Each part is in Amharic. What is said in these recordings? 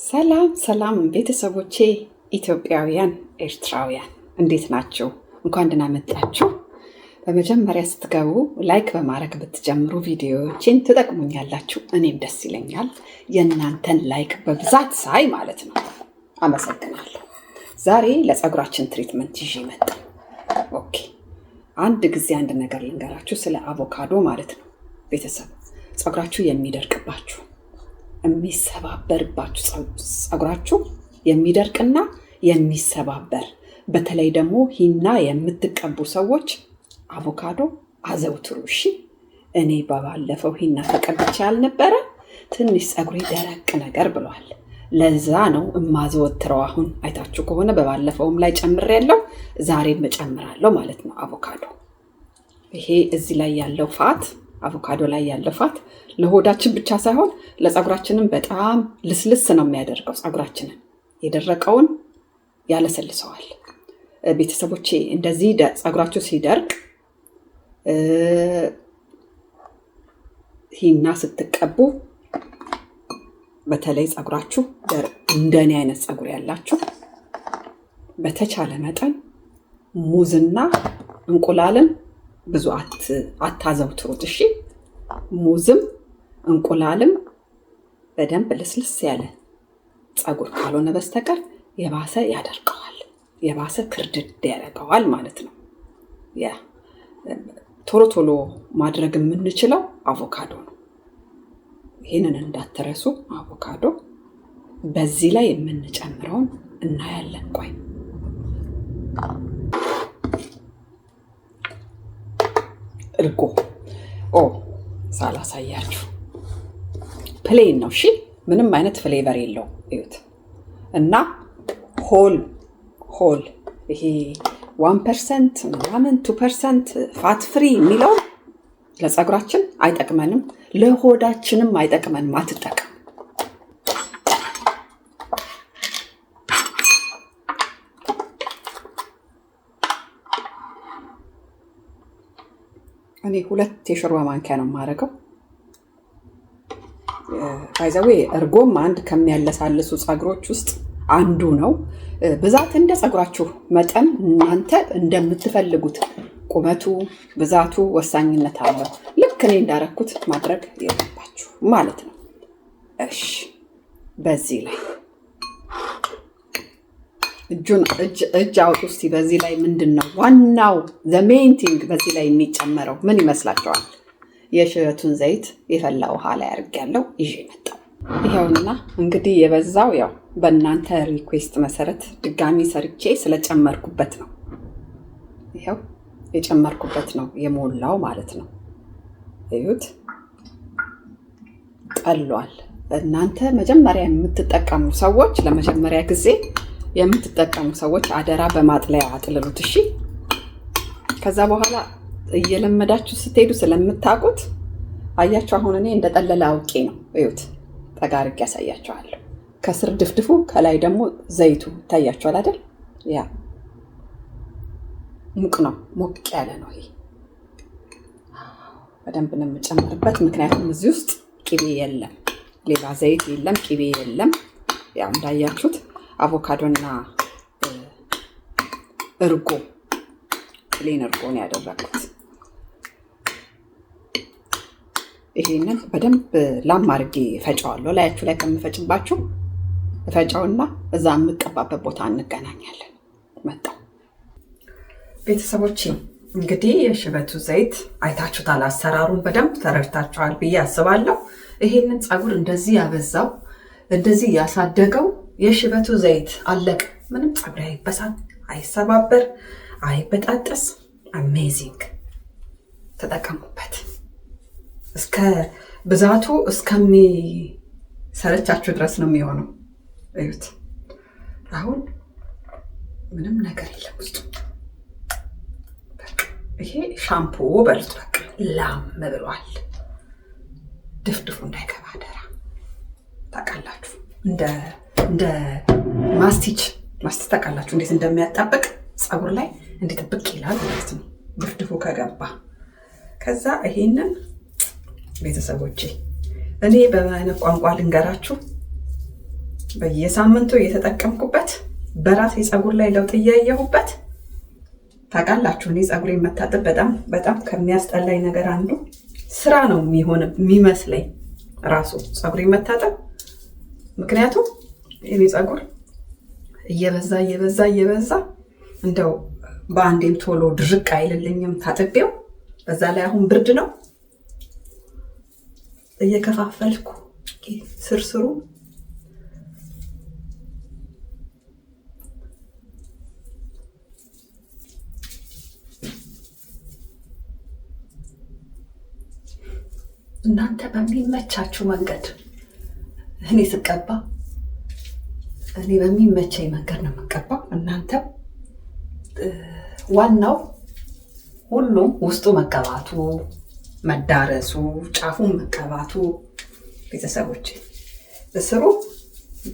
ሰላም ሰላም ቤተሰቦቼ ኢትዮጵያውያን ኤርትራውያን እንዴት ናችሁ? እንኳን ደህና መጣችሁ። በመጀመሪያ ስትገቡ ላይክ በማድረግ ብትጀምሩ ቪዲዮዎችን ትጠቅሙኛላችሁ፣ እኔም ደስ ይለኛል። የእናንተን ላይክ በብዛት ሳይ ማለት ነው። አመሰግናለሁ። ዛሬ ለፀጉራችን ትሪትመንት ይዤ መጣሁ። ኦኬ፣ አንድ ጊዜ አንድ ነገር ልንገራችሁ ስለ አቮካዶ ማለት ነው። ቤተሰብ ፀጉራችሁ የሚደርቅባችሁ የሚሰባበርባችሁ ፀጉራችሁ የሚደርቅና የሚሰባበር በተለይ ደግሞ ሂና የምትቀቡ ሰዎች አቮካዶ አዘውትሩ። እሺ፣ እኔ ባለፈው ሂና ተቀብቼ ያልነበረ ትንሽ ፀጉሬ ደረቅ ነገር ብሏል። ለዛ ነው እማዘወትረው። አሁን አይታችሁ ከሆነ በባለፈውም ላይ ጨምሬያለሁ፣ ዛሬም እጨምራለሁ ማለት ነው። አቮካዶ ይሄ እዚህ ላይ ያለው ፋት አቮካዶ ላይ ያለው ፋት ለሆዳችን ብቻ ሳይሆን ለፀጉራችንም በጣም ልስልስ ነው የሚያደርገው። ፀጉራችንን የደረቀውን ያለሰልሰዋል። ቤተሰቦቼ እንደዚህ ፀጉራችሁ ሲደርቅ ሂና ስትቀቡ በተለይ ፀጉራችሁ እንደኔ አይነት ፀጉር ያላችሁ በተቻለ መጠን ሙዝና እንቁላልን ብዙ አታዘውትሩት። እሺ፣ ሙዝም እንቁላልም በደንብ ልስልስ ያለ ፀጉር ካልሆነ በስተቀር የባሰ ያደርቀዋል፣ የባሰ ክርድድ ያደርገዋል ማለት ነው። ያ ቶሎ ቶሎ ማድረግ የምንችለው አቮካዶ ነው። ይህንን እንዳትረሱ። አቮካዶ በዚህ ላይ የምንጨምረውን እናያለን። ቆይ እርጎ ሳላሳያችሁ ፕሌን ነው። እሺ፣ ምንም አይነት ፍሌቨር የለው። እዩት። እና ሆል ይሄ 1% ምናምን 2% ፋት ፍሪ የሚለው ለፀጉራችን አይጠቅመንም፣ ለሆዳችንም አይጠቅመንም። አትጠቀም። እኔ 2 የሾርባ ማንኪያ ነው የማደርገው። ባይዘዌ እርጎም አንድ ከሚያለሳልሱ ፀጉሮች ውስጥ አንዱ ነው። ብዛት እንደ ፀጉራችሁ መጠን እናንተ እንደምትፈልጉት ቁመቱ ብዛቱ ወሳኝነት አለው። ልክ እኔ እንዳረኩት ማድረግ የለባችሁ ማለት ነው። እሺ፣ በዚህ ላይ እጅ አውጡ እስቲ። በዚህ ላይ ምንድን ነው ዋናው ሜን ቲንግ በዚህ ላይ የሚጨመረው ምን ይመስላችኋል? የሽበቱን ዘይት የፈላ ውሃ ላይ አድርጌያለሁ፣ ይዤ መጣሁ። ይኸውና እንግዲህ የበዛው ያው በእናንተ ሪኩዌስት መሰረት ድጋሚ ሰርቼ ስለጨመርኩበት ነው። ይኸው የጨመርኩበት ነው የሞላው ማለት ነው። እዩት፣ ቀሏል። እናንተ መጀመሪያ የምትጠቀሙ ሰዎች ለመጀመሪያ ጊዜ የምትጠቀሙ ሰዎች አደራ በማጥለያ አጥልሉት። እሺ፣ ከዛ በኋላ እየለመዳችሁ ስትሄዱ ስለምታውቁት አያችሁ። አሁን እኔ እንደጠለለ አውቄ ነው። እዩት፣ ጠጋርግ ያሳያችኋለሁ። ከስር ድፍድፉ ከላይ ደግሞ ዘይቱ ይታያችኋል አይደል? ያ ሙቅ ነው፣ ሞቅ ያለ ነው። ይሄ በደንብ ነው የምጨምርበት፣ ምክንያቱም እዚህ ውስጥ ቅቤ የለም፣ ሌላ ዘይት የለም፣ ቅቤ የለም። ያው እንዳያችሁት አቮካዶና እርጎ ፕሌን እርጎ ነው ያደረኩት። ይሄንን በደንብ ላም አድርጌ ፈጫዋለሁ። ላያችሁ ላይ ከምፈጭባችሁ ፈጫውና እዛ የምቀባበት ቦታ እንገናኛለን። መጣሁ። ቤተሰቦቼ እንግዲህ የሽበቱ ዘይት አይታችሁታል። አሰራሩን በደንብ ተረድታችኋል ብዬ አስባለሁ። ይሄንን ፀጉር እንደዚህ ያበዛው እንደዚህ ያሳደገው የሽበቱ ዘይት አለቀ። ምንም ፀጉር አይበሳል፣ አይሰባበር፣ አይበጣጠስ። አሜዚንግ! ተጠቀሙበት። እስከ ብዛቱ እስከሚሰለቻችሁ ድረስ ነው የሚሆነው። እዩት። አሁን ምንም ነገር የለም ውስጡ። ይሄ ሻምፖ በሉት። በቃ ላም ብሏል። ድፍድፉ እንዳይገባ አደራ። ታውቃላችሁ እንደ ማስቲች ታውቃላችሁ እንዴት እንደሚያጣብቅ ፀጉር ላይ እንዴት ብቅ ይላል ማለት ነው ድፍድፉ ከገባ። ከዛ ይሄንን ቤተሰቦቼ እኔ በማይነ ቋንቋ ልንገራችሁ በየሳምንቱ እየተጠቀምኩበት በራሴ ፀጉር ላይ ለውጥ እያየሁበት ታውቃላችሁ። እኔ ፀጉሬን መታጠብ በጣም ከሚያስጠላኝ ነገር አንዱ ስራ ነው የሚመስለኝ ራሱ ፀጉሬን መታጠብ። ምክንያቱም የኔ ፀጉር እየበዛ እንደው በአንዴም ቶሎ ድርቅ አይልልኝም ታጥቤው። በዛ ላይ አሁን ብርድ ነው። እየከፋፈልኩ ስርስሩ እናንተ በሚመቻችሁ መንገድ እኔ ስቀባ እኔ በሚመቸኝ መንገድ ነው የምቀባው። እናንተ ዋናው ሁሉም ውስጡ መቀባቱ፣ መዳረሱ፣ ጫፉን መቀባቱ። ቤተሰቦቼ እስሩ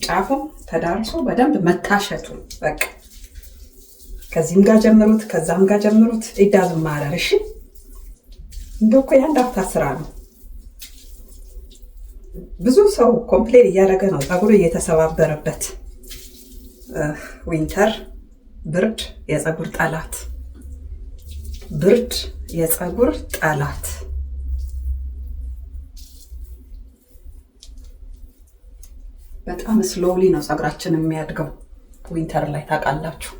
ጫፉን ተዳርሶ በደንብ መታሸቱ በቃ። ከዚህም ጋር ጀምሩት፣ ከዛም ጋር ጀምሩት። ኢዳዝም ማረር። እሺ እንደው እኮ የአንድ አፍታ ስራ ነው። ብዙ ሰው ኮምፕሌን እያደረገ ነው ፀጉሩ እየተሰባበረበት። ዊንተር ብርድ የፀጉር ጠላት፣ ብርድ የፀጉር ጠላት። በጣም ስሎሊ ነው ፀጉራችን የሚያድገው ዊንተር ላይ ታውቃላችሁ።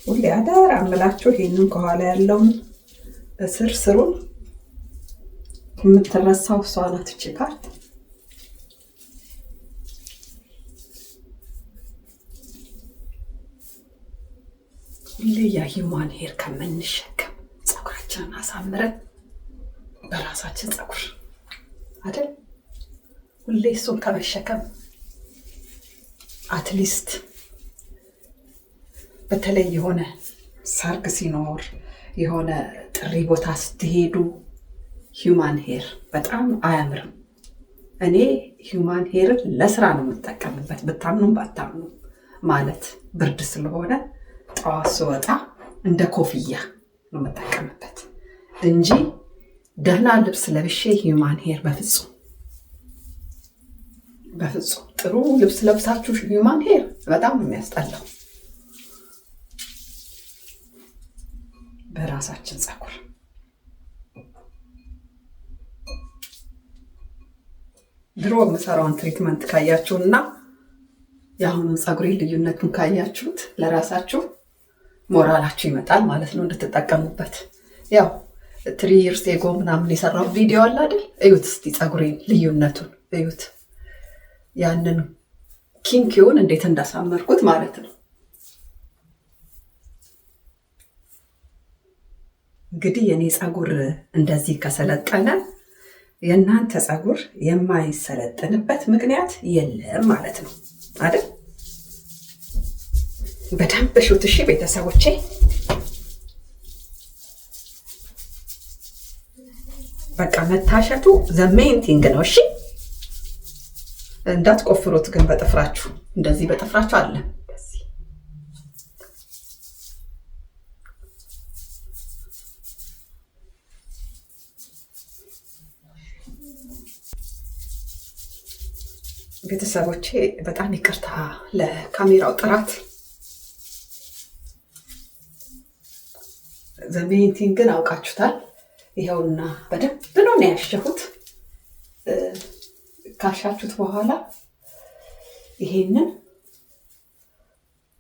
ሁሌ አደራ እምላችሁ ይሄንን ከኋላ ያለውን ስሩን የምትረሳው እሷ ናት እቺ ፓርት። ሁሌ የሂውማን ሄር ከምንሸከም ፀጉራችንን አሳምረን በራሳችን ፀጉር አይደል ሁሌ እሱን ከመሸከም አትሊስት በተለይ የሆነ ሰርግ ሲኖር የሆነ ጥሪ ቦታ ስትሄዱ ሂውማን ሄር በጣም አያምርም። እኔ ሂውማን ሄርን ለስራ ነው የምጠቀምበት፣ ብታምኑም ባታምኑ ማለት ብርድ ስለሆነ ጠዋት ስወጣ እንደ ኮፍያ ነው የምጠቀምበት እንጂ ደህና ልብስ ለብሼ ሂውማን ሄር በፍጹም። ጥሩ ልብስ ለብሳችሁ ሂውማን ሄር በጣም ነው የሚያስጠላው። በራሳችን ፀጉር ድሮ የምሰራውን ትሪትመንት ካያችሁና የአሁኑን ፀጉሬ ልዩነቱን ካያችሁት ለራሳችሁ ሞራላችሁ ይመጣል ማለት ነው እንድትጠቀሙበት። ያው 3 years ago ምናምን የሰራው ቪዲዮ አለ አይደል? እዩት እስቲ ፀጉሬን ልዩነቱን እዩት። ያንን ኪንኪውን እንዴት እንዳሳመርኩት ማለት ነው። እንግዲህ የኔ ፀጉር እንደዚህ ከሰለጠነ የእናንተ ፀጉር የማይሰለጥንበት ምክንያት የለም ማለት ነው አይደል? በደንብ ሹት እሺ ቤተሰቦቼ። በቃ መታሸቱ ዘ ሜን ቲንግ ነው። እሺ እንዳትቆፍሩት ግን በጥፍራችሁ እንደዚህ በጥፍራችሁ አለ ቤተሰቦቼ። በጣም ይቅርታ ለካሜራው ጥራት። ዘሜንቲን ግን አውቃችሁታል። ይሄውና በደንብ ነው ያሸሁት። ካሻችሁት በኋላ ይሄንን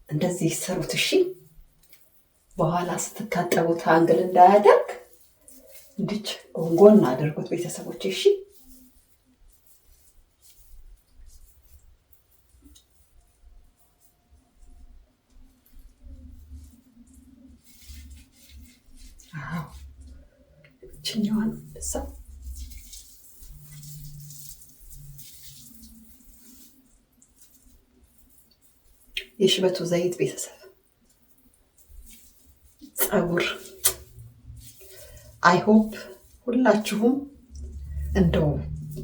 እንደዚህ ሰሩት እሺ። በኋላ ስትታጠቡት አንግል እንዳያደርግ እንድች ጎን አድርጉት ቤተሰቦቼ እሺ። ችኛዋን እዛ የሽበቱ ዘይት ቤተሰብ ፀጉር አይ ሆፕ ሁላችሁም እንደው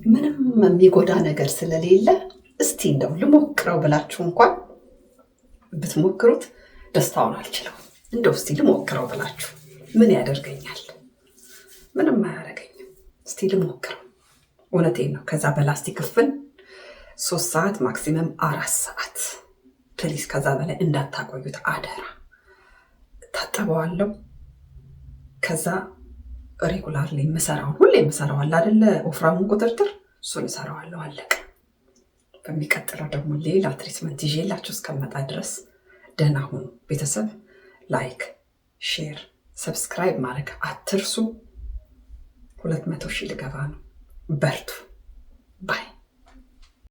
ምንም የሚጎዳ ነገር ስለሌለ እስቲ እንደው ልሞክረው ብላችሁ እንኳን ብትሞክሩት ደስታውን አልችለው። እንደው እስቲ ልሞክረው ብላችሁ ምን ያደርገኛል? ምንም አያደርገኝም። እስቲ ልሞክረው። እውነቴን ነው። ከዛ በላስቲክ ክፍል 3 ሰዓት ማክሲመም 4 ሰዓት ፕሊዝ፣ ከዛ በላይ እንዳታቆዩት አደራ። ታጠበዋለሁ። ከዛ ሬጉላርሊ የምሰራውን ሁሌ የምሰራዋል አይደለ? ወፍራሙን ቁጥርጥር እሱን እሰራዋለሁ። አለቀ። በሚቀጥለው ደግሞ ሌላ ትሪትመንት ይዤላችሁ እስከመጣ ድረስ ደህና ሁኑ ቤተሰብ። ላይክ፣ ሼር፣ ሰብስክራይብ ማድረግ አትርሱ። 200,000 ልገባ ነው። በርቱ። ባይ